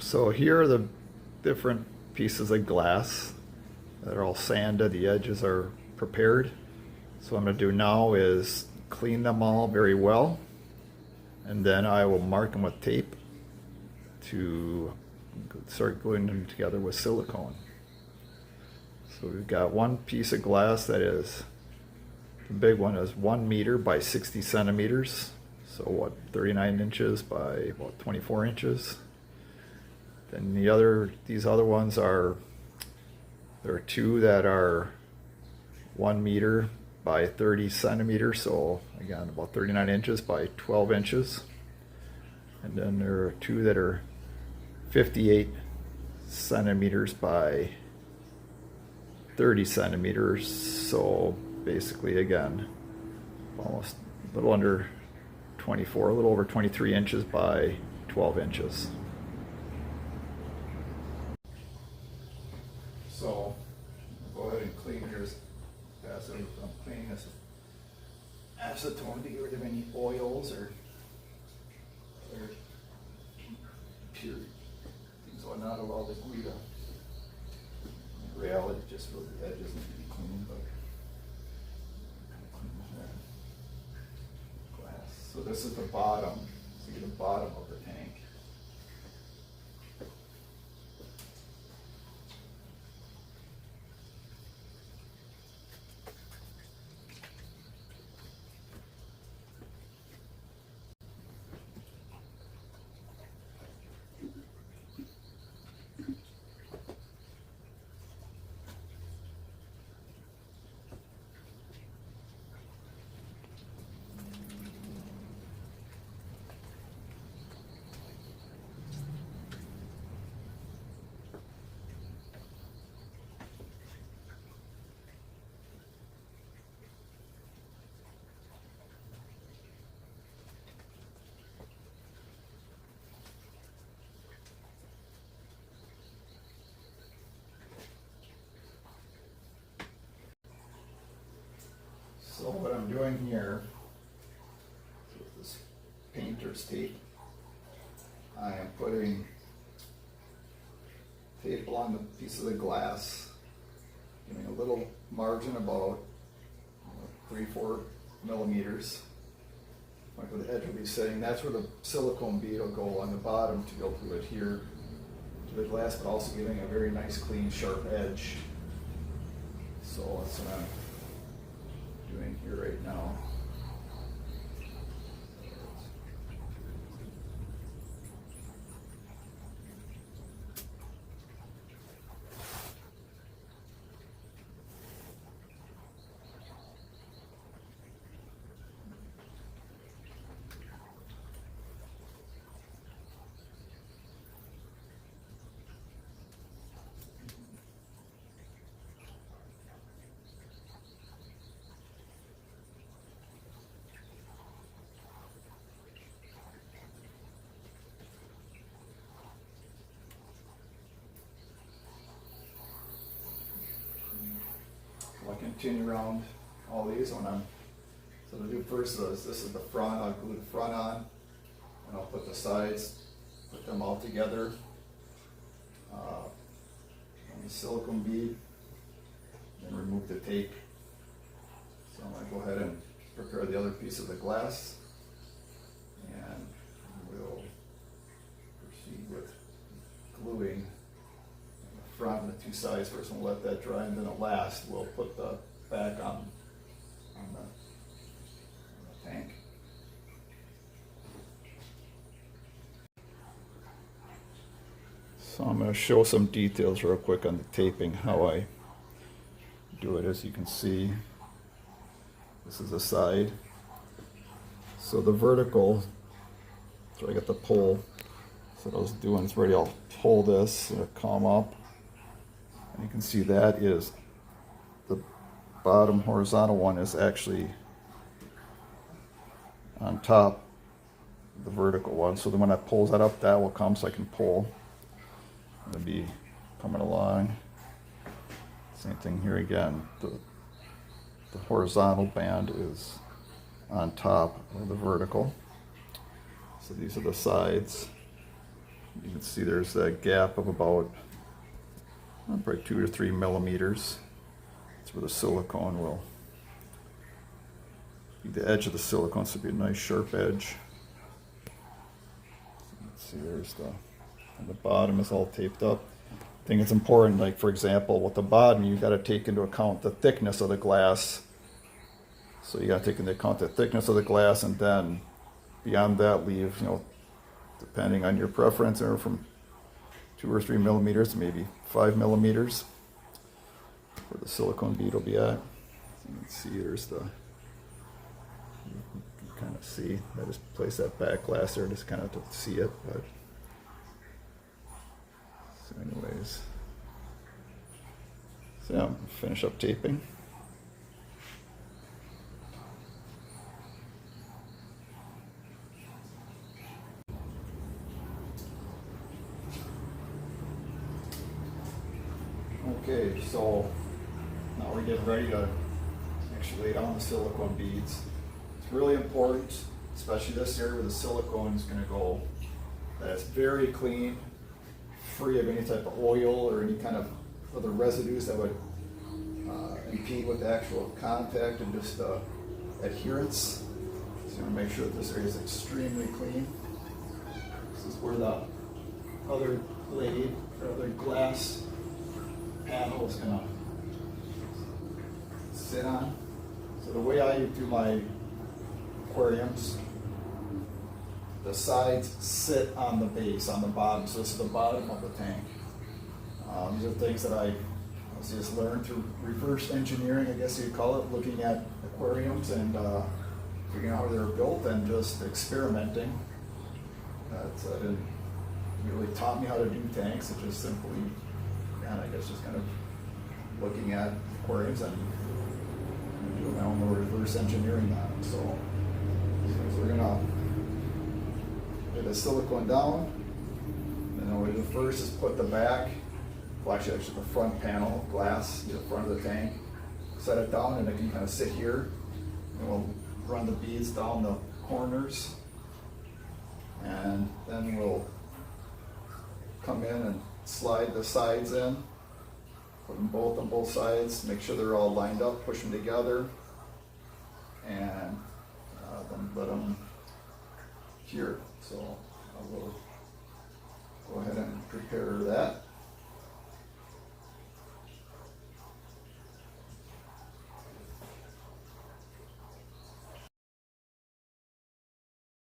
So here are the different pieces of glass that are all sanded. The edges are prepared. So what I'm going to do now is clean them all very well, and then I will mark them with tape to start gluing them together with silicone. So we've got one piece of glass that is, the big one is 1 meter by 60 centimeters. So what, 39 inches by about 24 inches. Then these other ones are, there are two that are 1 meter by 30 centimeters. So again, about 39 inches by 12 inches. And then there are two that are 58 centimeters by 30 centimeters. So basically, again, almost a little under 24, a little over 23 inches by 12 inches. So go ahead and clean yours. I'm cleaning this acetone to get rid of any oils or other pure things are not allowed to glue. In reality, just really the edges need to be cleaned, but glass. So this is the bottom. See the bottom of the tank. So what I'm doing here with this painter's tape, I am putting tape along the piece of the glass, giving a little margin about 3-4 millimeters. Like where the edge will be sitting, that's where the silicone bead will go on the bottom to be able to adhere to the glass, but also giving a very nice, clean, sharp edge. So that's what I'm doing here right now. I'll continue around all these when I'm, so to do first is, this is the front, I'll glue the front on, and I'll put the sides, put them all together on the silicone bead, then remove the tape. So I'm going to go ahead and prepare the other piece of the glass, and we'll proceed with gluing front and the two sides first, and we'll let that dry, and then at last we'll put the back on the tank. So I'm going to show some details real quick on the taping, how I do it. As you can see, this is the side. So the vertical, so I got the pole. So what I was doing is ready, I'll pull this and it'll come up. And you can see that is the bottom horizontal one is actually on top of the vertical one. So then when I pull that up, that will come so I can pull. It'll be coming along. Same thing here again. The horizontal band is on top of the vertical. So these are the sides. You can can see there's a gap of about probably 2 to 3 millimeters. That's where the silicone will be, the edge of the silicone, so it'll be a nice sharp edge. Let's see, there's and the bottom is all taped up. I think it's important, like for example, with the bottom, you got to take into account the thickness of the glass. So you got to take into account the thickness of the glass, and then beyond that, leave, depending on your preference, or from 2 or 3 millimeters to maybe 5 millimeters, where the silicone bead will be at. You can see there's you can kind of see. I just place that back glass there just kind of to see it, but so anyways, so yeah, finish up taping. Okay, so now we're getting ready to actually lay down the silicone beads. It's really important, especially this area where the silicone is going to go, that it's very clean, free of any type of oil or any kind of other residues that would impede with the actual contact and just adherence. So you want to make sure that this area is extremely clean. This is where the other blade or other glass panel is going to sit on. So the way I do my aquariums, the sides sit on the base, on the bottom. So this is the bottom of the tank. These are things that I just learned through reverse engineering, I guess you'd call it, looking at aquariums and figuring out how they're built and just experimenting. It didn't really taught me how to do tanks. It just simply, I guess, just kind of looking at aquariums and doing my own reverse engineering on them. So we're gonna lay the silicone down, and then what we do first is put the back, well actually the front panel of glass, the front of the tank, set it down, and it can kind of sit here, and we'll run the beads down the corners, and then we'll come in and slide the sides in, put them both on both sides, make sure they're all lined up, push them together, and then let them cure. So I will go ahead and prepare that.